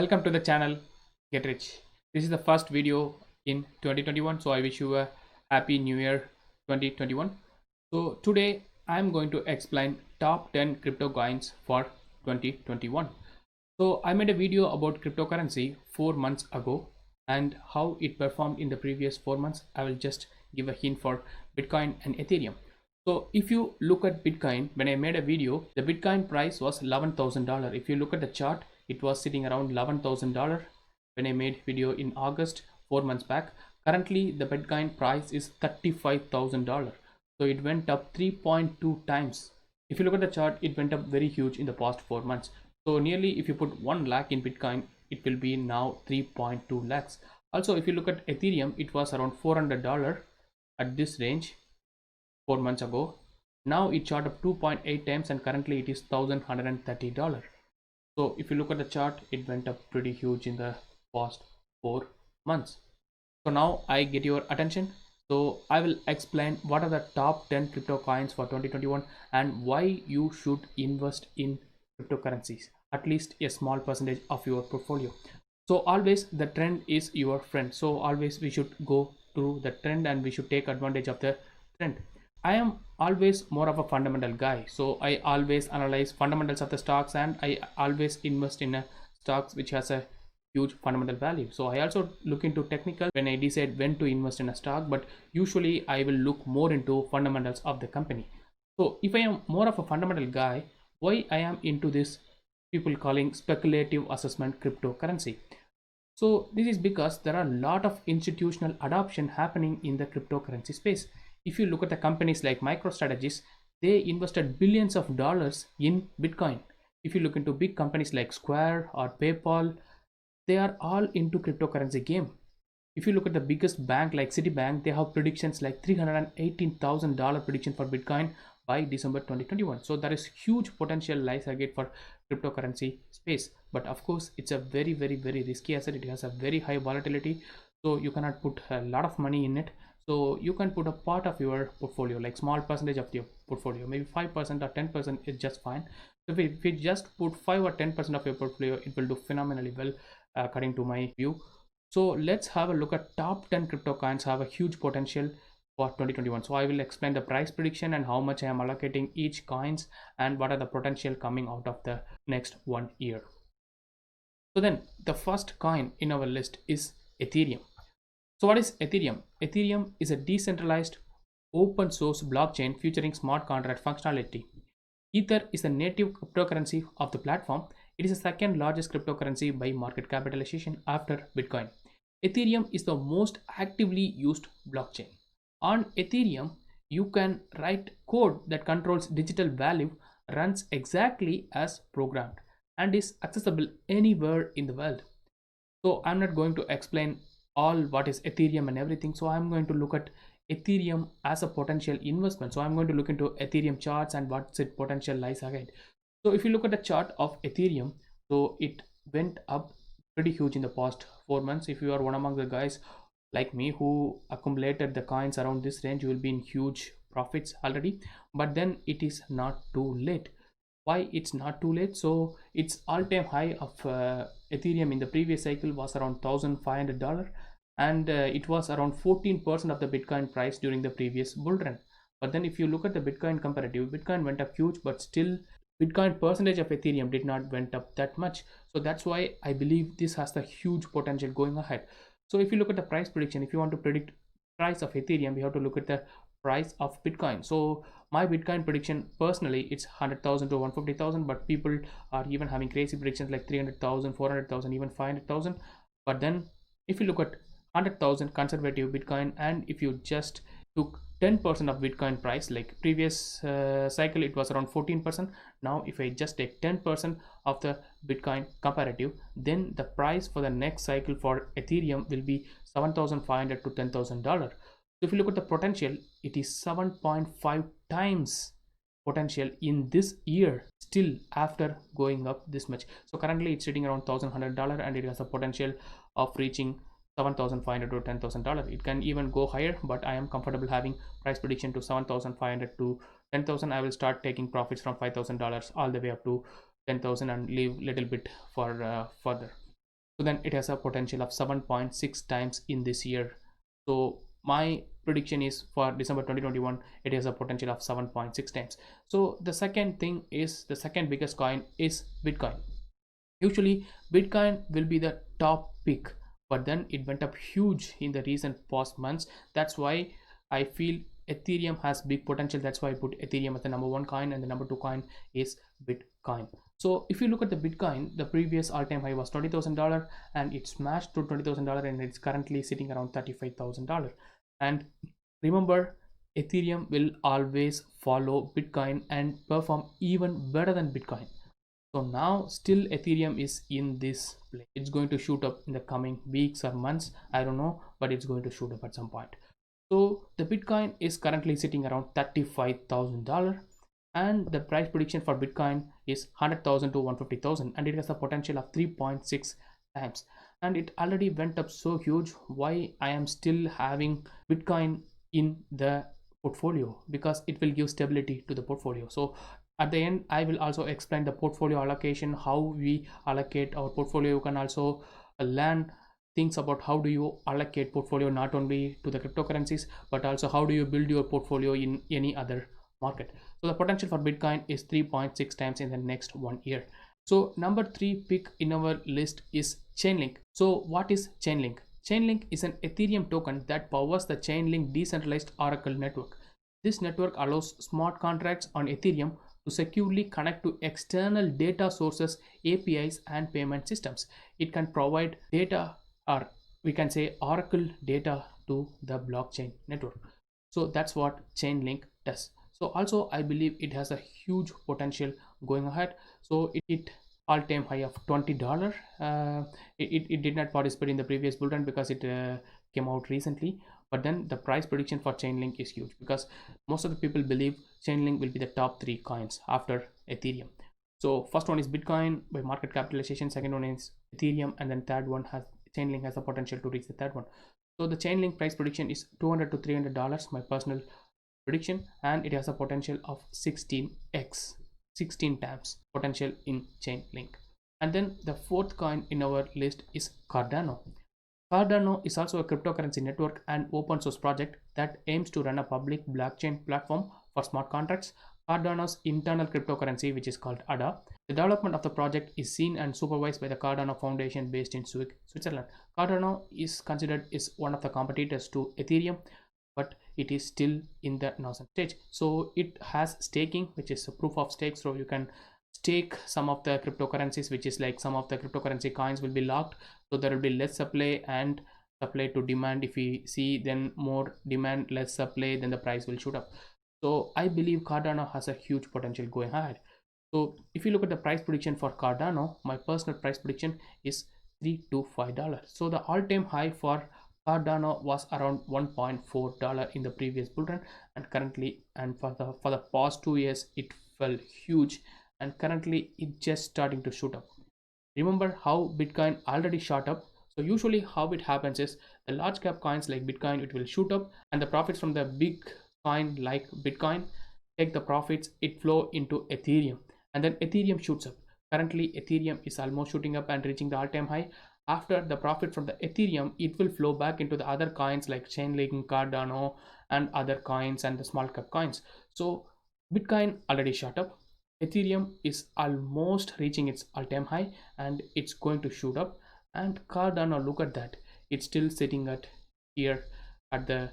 Welcome to the channel Get Rich. This is the first video in 2021, so I wish you a happy new year 2021. So today I'm going to explain top 10 crypto coins for 2021. So I made a video about cryptocurrency 4 months ago and how it performed in the previous 4 months. I will just give a hint for Bitcoin and Ethereum. So if you look at Bitcoin, when I made a video, the Bitcoin price was $11,000. If you look at the chart, it was sitting around $11,000 when I made video in August 4 months back. Currently the Bitcoin price is $35,000. So it went up 3.2 times. If you look at the chart, it went up very huge in the past 4 months. So nearly, if you put 1 lakh in Bitcoin, it will be now 3.2 lakhs. Also, if you look at Ethereum, it was around $400 at this range 4 months ago. Now it shot up 2.8 times and currently it is $1,130. So if you look at the chart, it went up pretty huge in the past 4 months. So now I get your attention. So I will explain what are the top 10 crypto coins for 2021 and why you should invest in cryptocurrencies, at least a small percentage of your portfolio. So always the trend is your friend. So always we should go to the trend and we should take advantage of the trend. I am always more of a fundamental guy, so I always analyze fundamentals of the stocks and I always invest in a stocks which has a huge fundamental value. So I also look into technical when I decide when to invest in a stock, but usually I will look more into fundamentals of the company. So if I am more of a fundamental guy, why I am into this people calling speculative assessment cryptocurrency? So this is because there are a lot of institutional adoption happening in the cryptocurrency space. If you look at the companies like MicroStrategies, they invested billions of dollars in Bitcoin. If you look into big companies like Square or PayPal, they are all into cryptocurrency game. If you look at the biggest bank like Citibank, they have predictions like $318,000 prediction for Bitcoin by December 2021. So there is huge potential lies ahead for cryptocurrency space. But of course, it's a very risky asset. It has a very high volatility. So you cannot put a lot of money in it. So you can put a part of your portfolio, like small percentage of your portfolio, maybe 5% or 10% is just fine. So if you just put 5 or 10% of your portfolio, it will do phenomenally well according to my view. So let's have a look at top 10 crypto coins have a huge potential for 2021. So I will explain the price prediction and how much I am allocating each coins and what are the potential coming out of the next 1 year. So then the first coin in our list is Ethereum. So what is Ethereum? Ethereum is a decentralized open source blockchain featuring smart contract functionality. Ether is the native cryptocurrency of the platform. It is the second largest cryptocurrency by market capitalization after Bitcoin. Ethereum is the most actively used blockchain. On Ethereum, you can write code that controls digital value, runs exactly as programmed, and is accessible anywhere in the world. So I'm not going to explain all what is Ethereum and everything. So I'm going to look at Ethereum as a potential investment. So I'm going to look into Ethereum charts and what's its potential lies ahead. So if you look at the chart of Ethereum, so it went up pretty huge in the past 4 months. If you are one among the guys like me who accumulated the coins around this range, you will be in huge profits already. But then it is not too late. Why it's not too late? So its all-time high of Ethereum in the previous cycle was around $1,500 and it was around 14% of the Bitcoin price during the previous bull run. But then if you look at the Bitcoin comparative, Bitcoin went up huge, but still Bitcoin percentage of Ethereum did not went up that much. So that's why I believe this has the huge potential going ahead. So if you look at the price prediction, if you want to predict price of Ethereum, we have to look at the price of Bitcoin. So my Bitcoin prediction personally, it's 100,000 to 150,000, but people are even having crazy predictions like 300,000, 400,000, even 500,000. But then if you look at 100,000 conservative Bitcoin, and if you just took 10% of Bitcoin price, like previous cycle it was around 14%. Now if I just take 10% of the Bitcoin comparative, then the price for the next cycle for Ethereum will be $7,500 to $10,000. So if you look at the potential, it is 7.5 times potential in this year still after going up this much. So currently it's sitting around $1,100 and it has a potential of reaching $7,500 to $10,000. It can even go higher, but I am comfortable having price prediction to 7,500 to 10,000. I will start taking profits from $5,000 all the way up to 10,000 and leave little bit for further. So then it has a potential of 7.6 times in this year. So my prediction is for December 2021 it has a potential of 7.6 times. So the second thing is, the second biggest coin is Bitcoin. Usually Bitcoin will be the top pick, but then it went up huge in the recent past months. That's why I feel Ethereum has big potential. That's why I put Ethereum as the number one coin, and the number two coin is Bitcoin. So if you look at the Bitcoin, the previous all-time high was $20,000 and it smashed to $20,000 and it's currently sitting around $35,000. And remember, Ethereum will always follow Bitcoin and perform even better than Bitcoin. So now still Ethereum is in this place. It's going to shoot up in the coming weeks or months, I don't know, but it's going to shoot up at some point. So the Bitcoin is currently sitting around $35,000 and the price prediction for Bitcoin is 100,000 to 150,000 and it has a potential of 3.6 times, and it already went up so huge. Why I am still having Bitcoin in the portfolio? Because it will give stability to the portfolio. So at the end I will also explain the portfolio allocation, how we allocate our portfolio. You can also learn things about how do you allocate portfolio not only to the cryptocurrencies but also how do you build your portfolio in any other market. So the potential for Bitcoin is 3.6 times in the next 1 year. So number 3 pick in our list is Chainlink. So what is Chainlink? Chainlink is an Ethereum token that powers the Chainlink decentralized Oracle network. This network allows smart contracts on Ethereum to securely connect to external data sources, APIs, and payment systems. It can provide data, or we can say Oracle data, to the blockchain network. So that's what Chainlink does. So also I believe it has a huge potential going ahead. So it all-time high of $20. It did not participate in the previous bull run because it came out recently, but then the price prediction for Chainlink is huge because most of the people believe Chainlink will be the top 3 coins after Ethereum. So first one is Bitcoin by market capitalization, second one is Ethereum, and then third one has Chainlink has the potential to reach the third one. So the Chainlink price prediction is $200 to $300, my personal prediction, and it has a potential of 16x, 16 times potential in Chainlink. And then the fourth coin in our list is Cardano. Cardano is also a cryptocurrency network and open source project that aims to run a public blockchain platform for smart contracts. Cardano's internal cryptocurrency, which is called ADA. The development of the project is seen and supervised by the Cardano Foundation based in Zurich, Switzerland. Cardano is considered is one of the competitors to Ethereum, but it is still in the nascent stage. So it has staking, which is a proof of stake. So you can stake some of the cryptocurrencies, which is like some of the cryptocurrency coins will be locked, so there will be less supply and supply to demand. If we see then more demand, less supply, then the price will shoot up. So I believe Cardano has a huge potential going ahead. So if you look at the price prediction for Cardano, my personal price prediction is $3 to $5. So the all-time high for Cardano was around $1.4 in the previous bull run, and currently, and for the past 2 years it fell huge, and currently it's just starting to shoot up. Remember how Bitcoin already shot up? So usually how it happens is the large cap coins like Bitcoin, it will shoot up, and the profits from the big coin like Bitcoin, take the profits, it flow into Ethereum, and then Ethereum shoots up. Currently Ethereum is almost shooting up and reaching the all-time high. After the profit from the Ethereum, it will flow back into the other coins like Chainlink, Cardano, and other coins and the small cap coins. So Bitcoin already shot up, Ethereum is almost reaching its all-time high and it's going to shoot up, and Cardano, look at that, it's still sitting at here at the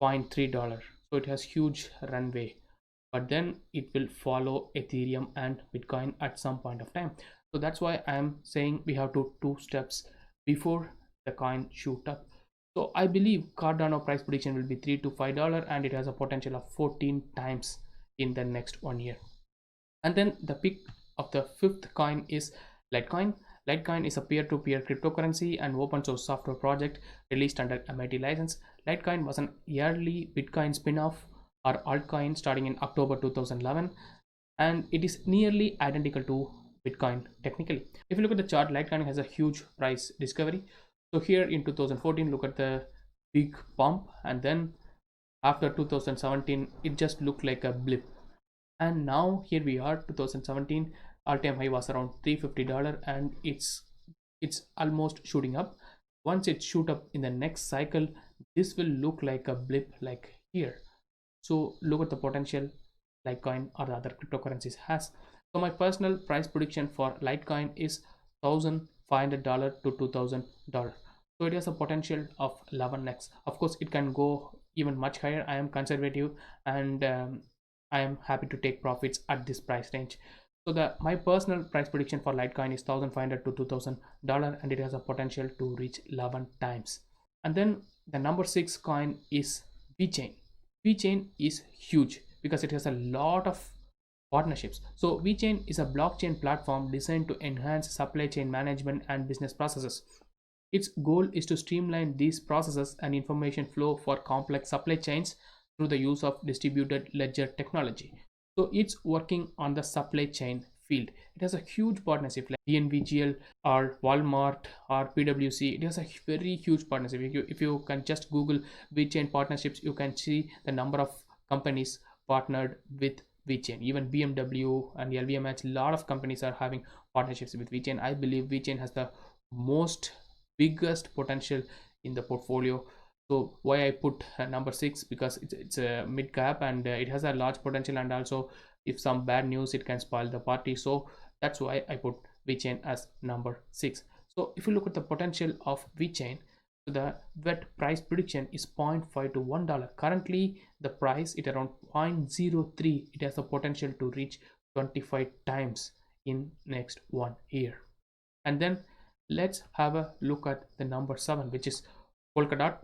$0.3. So it has huge runway, but then it will follow Ethereum and Bitcoin at some point of time. So that's why I'm saying we have to 2 steps before the coin shoot up. So I believe Cardano price prediction will be $3 to $5 and it has a potential of 14 times in the next 1 year. And then the pick of the fifth coin is Litecoin. Litecoin is a peer-to-peer cryptocurrency and open source software project released under MIT license. Litecoin was an early Bitcoin spin-off or altcoin starting in October 2011, and it is nearly identical to Bitcoin technically. If you look at the chart, Litecoin has a huge price discovery. So here in 2014, look at the big pump, and then after 2017 it just looked like a blip, and now here we are 2017, all-time high was around $350 and it's it's almost shooting up. Once it shoot up in the next cycle, this will look like a blip like here. So look at the potential Litecoin or the other cryptocurrencies has. So my personal price prediction for Litecoin is $1,500 to $2,000. So it has a potential of 11x. Of course, it can go even much higher. I am conservative, and I am happy to take profits at this price range. So the my personal price prediction for Litecoin is 1,500 to $2,000, and it has a potential to reach 11 times. And then the number 6 coin is VeChain. VeChain is huge because it has a lot of partnerships. So VeChain is a blockchain platform designed to enhance supply chain management and business processes. Its goal is to streamline these processes and information flow for complex supply chains through the use of distributed ledger technology. So it's working on the supply chain field. It has a huge partnership like DNVGL or Walmart or PwC. It has a very huge partnership. If you can just Google VeChain partnerships, you can see the number of companies partnered with VeChain. Even BMW and LVMH, a lot of companies are having partnerships with VeChain. I believe VeChain has the most biggest potential in the portfolio. So why I put number 6, because it's a mid cap, and it has a large potential, and also if some bad news, it can spoil the party. So that's why I put VeChain as number 6. So if you look at the potential of VeChain, so the wet price prediction is 0.5 to $1. Currently the price is around 0.03. It has the potential to reach 25 times in next 1 year. And then let's have a look at the number 7, which is Polkadot.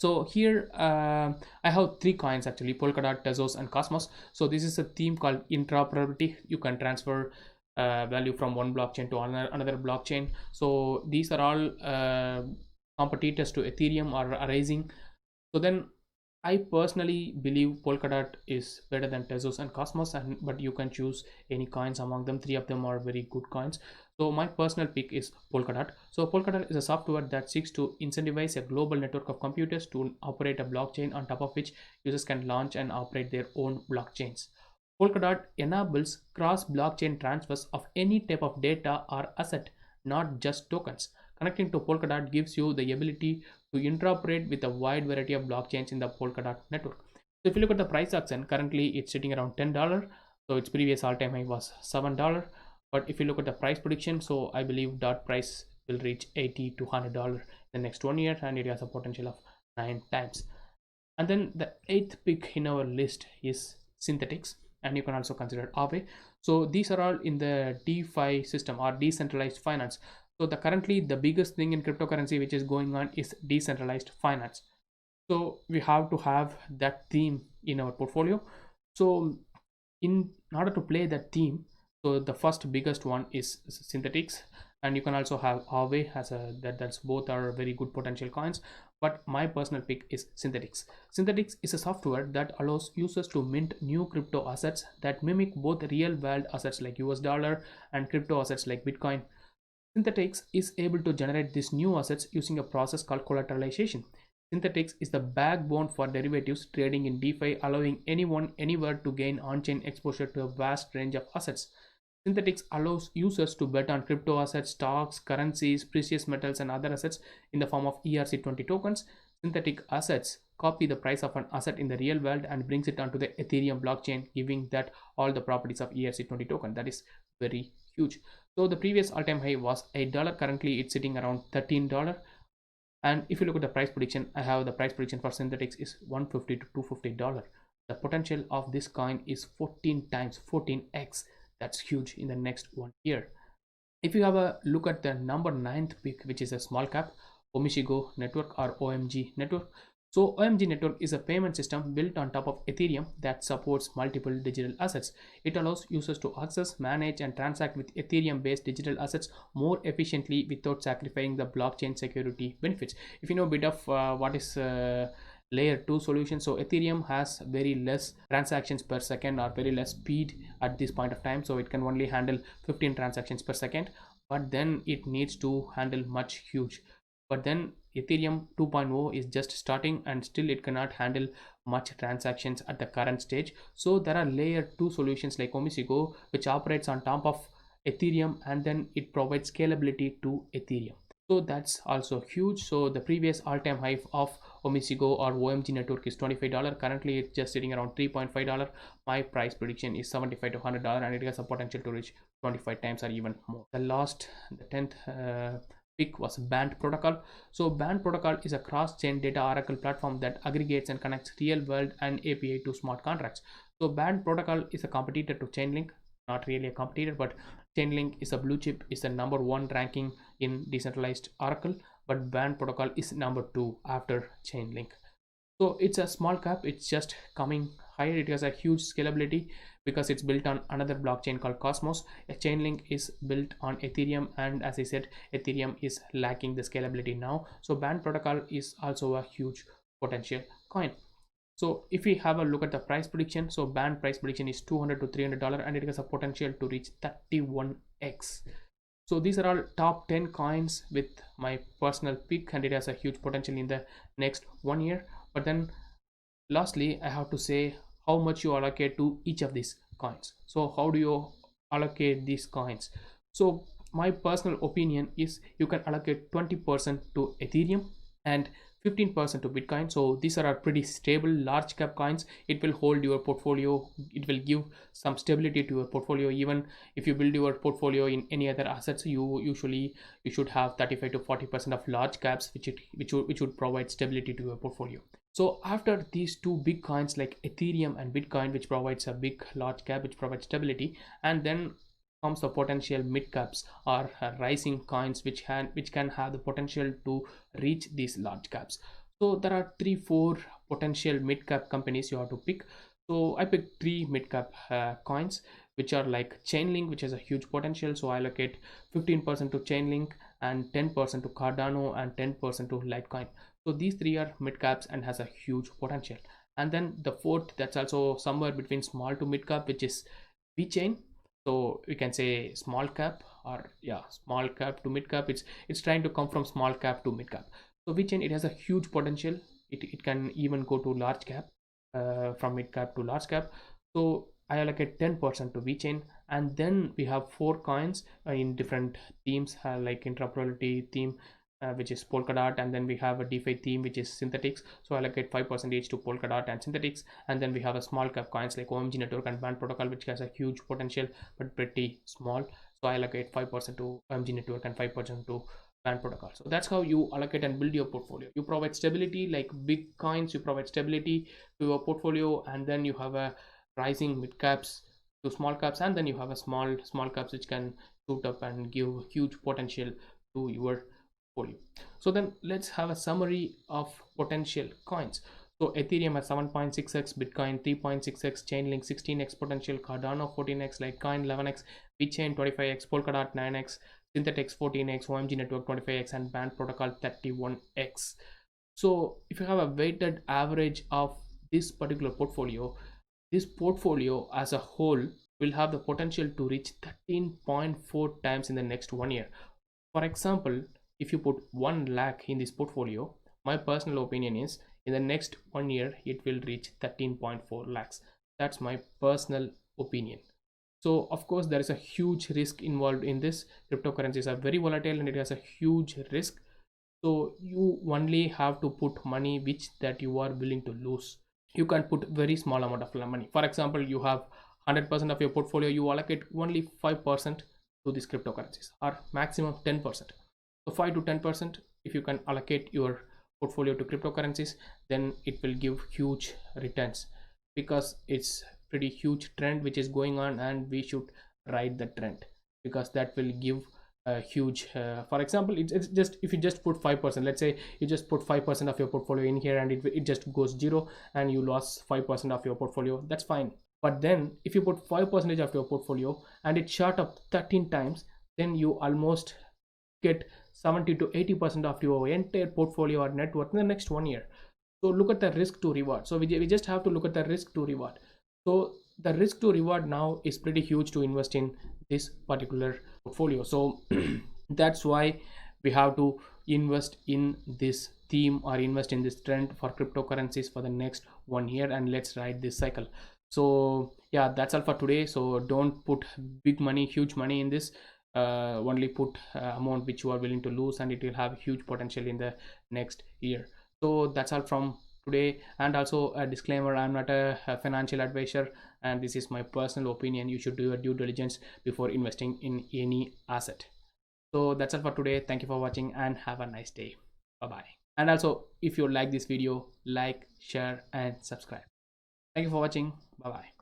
So here I have 3 coins actually: Polkadot, Tezos, and Cosmos. So this is a theme called interoperability. You can transfer value from one blockchain to another blockchain. So these are all competitors to Ethereum are arising. So then I personally believe Polkadot is better than Tezos and Cosmos, but you can choose any coins among them. 3 of them are very good coins. So my personal pick is Polkadot. So Polkadot is a software that seeks to incentivize a global network of computers to operate a blockchain on top of which users can launch and operate their own blockchains. Polkadot enables cross-blockchain transfers of any type of data or asset, not just tokens. Connecting to Polkadot gives you the ability to interoperate with a wide variety of blockchains in the Polkadot network. So if you look at the price action, currently it's sitting around $10. So its previous all-time high was $7. But if you look at the price prediction, so I believe dot price will reach $80 to $100 in the next 1 year, and it has a potential of 9 times. And then the 8th pick in our list is Synthetix, and you can also consider Aave. So these are all in the DeFi system or decentralized finance. So currently the biggest thing in cryptocurrency which is going on is decentralized finance. So we have to have that theme in our portfolio. So in order to play that theme, so the first biggest one is Synthetix, and you can also have Aave as that's both are very good potential coins. But my personal pick is Synthetix. Synthetix is a software that allows users to mint new crypto assets that mimic both real world assets like US dollar and crypto assets like Bitcoin. Synthetix is able to generate these new assets using a process called collateralization. Synthetix is the backbone for derivatives trading in DeFi, allowing anyone anywhere to gain on-chain exposure to a vast range of assets. Synthetix allows users to bet on crypto assets, stocks, currencies, precious metals, and other assets in the form of ERC20 tokens. Synthetic assets copy the price of an asset in the real world and brings it onto the Ethereum blockchain, giving that all the properties of ERC20 token. That is very huge. So the previous all-time high was $8. Currently, it's sitting around $13. And if you look at the price prediction, I have the price prediction for Synthetix is $150 to $250. The potential of this coin is 14 times, 14x. That's huge in the next 1 year. If you have a look at the number 9th pick, which is a small cap, Omishigo Network or OMG Network. So OMG Network is a payment system built on top of Ethereum that supports multiple digital assets. It allows users to access, manage, and transact with Ethereum-based digital assets more efficiently without sacrificing the blockchain security benefits. If you know a bit of what is layer 2 solution, so Ethereum has very less transactions per second or very less speed at this point of time, so it can only handle 15 transactions per second, but then it needs to handle much huge. But then Ethereum 2.0 is just starting and still it cannot handle much transactions at the current stage. So there are layer 2 solutions like Omishigo which operates on top of Ethereum, and then it provides scalability to Ethereum. So that's also huge. So the previous all-time high of Omisigo or OMG network is $25. Currently it's just sitting around $3.5. My price prediction is $75 to $100, and it has a potential to reach 25 times or even more. The 10th pick was Band Protocol. So Band Protocol is a cross-chain data oracle platform that aggregates and connects real-world and API to smart contracts. So Band Protocol is a competitor to Chainlink. Not really a competitor, but Chainlink is a blue chip, is the #1 ranking in decentralized oracle, but Band Protocol is #2 after Chainlink. So it's a small cap, it's just coming higher. It has a huge scalability because it's built on another blockchain called Cosmos. A Chainlink is built on Ethereum, and as I said, Ethereum is lacking the scalability now. So Band Protocol is also a huge potential coin. So if we have a look at the price prediction, so Band price prediction is $200 to $300, and it has a potential to reach 31x. So these are all top 10 coins with my personal pick, and it has a huge potential in the next 1 year. But then lastly, I have to say how much you allocate to each of these coins. So how do you allocate these coins? So my personal opinion is you can allocate 20% to Ethereum and 15% to Bitcoin. So these are pretty stable large cap coins. It will hold your portfolio, it will give some stability to your portfolio. Even if you build your portfolio in any other assets, you should have 35 to 40% of large caps, which would provide stability to your portfolio. So after these two big coins like Ethereum and Bitcoin, which provides a big large cap, which provides stability, and then comes the potential mid caps or rising coins which can have the potential to reach these large caps. So there are 3-4 potential mid cap companies you have to pick. So I picked 3 mid cap coins, which are like Chainlink, which has a huge potential. So I allocate 15% to Chainlink and 10% to Cardano and 10% to Litecoin. So these 3 are mid caps and has a huge potential. And then the fourth, that's also somewhere between small to mid cap, which is VeChain. So we can say small cap, or yeah, small cap to mid cap. It's trying to come from small cap to mid cap. So VeChain, it has a huge potential. It can even go to large cap, from mid cap to large cap. So I allocate 10% to VeChain, and then we have 4 coins in different themes, like interoperability theme, which is Polkadot, and then we have a DeFi theme, which is Synthetix. So I allocate 5% each to Polkadot and Synthetix, and then we have a small cap coins like OMG network and Band Protocol, which has a huge potential but pretty small. So I allocate 5% to OMG network and 5% to Band Protocol. So that's how you allocate and build your portfolio. You provide stability like big coins, you provide stability to your portfolio, and then you have a rising mid caps to small caps, and then you have a small caps which can shoot up and give huge potential to your portfolio. So then let's have a summary of potential coins. So Ethereum has 7.6x, Bitcoin 3.6x, Chainlink 16x potential, Cardano 14x, Litecoin 11x, VeChain 25x, Polkadot 9x, Synthetix 14x, OMG network 25x, and Band Protocol 31x. So if you have a weighted average of this particular portfolio, this portfolio as a whole will have the potential to reach 13.4 times in the next 1 year. For example, if you put 1 lakh in this portfolio, my personal opinion is in the next 1 year it will reach 13.4 lakhs. That's my personal opinion. So of course there is a huge risk involved in this. Cryptocurrencies are very volatile and it has a huge risk. So you only have to put money that you are willing to lose. You can put very small amount of money. For example, you have 100% of your portfolio, you allocate only 5% to these cryptocurrencies, or maximum 10%. So 5 to 10%, if you can allocate your portfolio to cryptocurrencies, then it will give huge returns, because it's pretty huge trend which is going on, and we should ride the trend, because that will give a huge for example, it's just, if you just put 5%, let's say you just put 5% of your portfolio in here, and it just goes zero and you lost 5% of your portfolio, that's fine. But then if you put 5% of your portfolio and it shot up 13 times, then you almost get 70 to 80% of your entire portfolio or net worth in the next 1 year. So look at the risk to reward. So we just have to look at the risk to reward. So the risk to reward now is pretty huge to invest in this particular portfolio. So that's why we have to invest in this theme or invest in this trend for cryptocurrencies for the next 1 year, and let's ride this cycle. So yeah, that's all for today. So don't put big money, huge money in this. Only put amount which you are willing to lose, and it will have huge potential in the next year. So that's all from today. And also a disclaimer, I'm not a financial advisor, and this is my personal opinion. You should do your due diligence before investing in any asset. So that's all for today. Thank you for watching and have a nice day. Bye bye. And also, if you like this video, like, share and subscribe. Thank you for watching. Bye bye.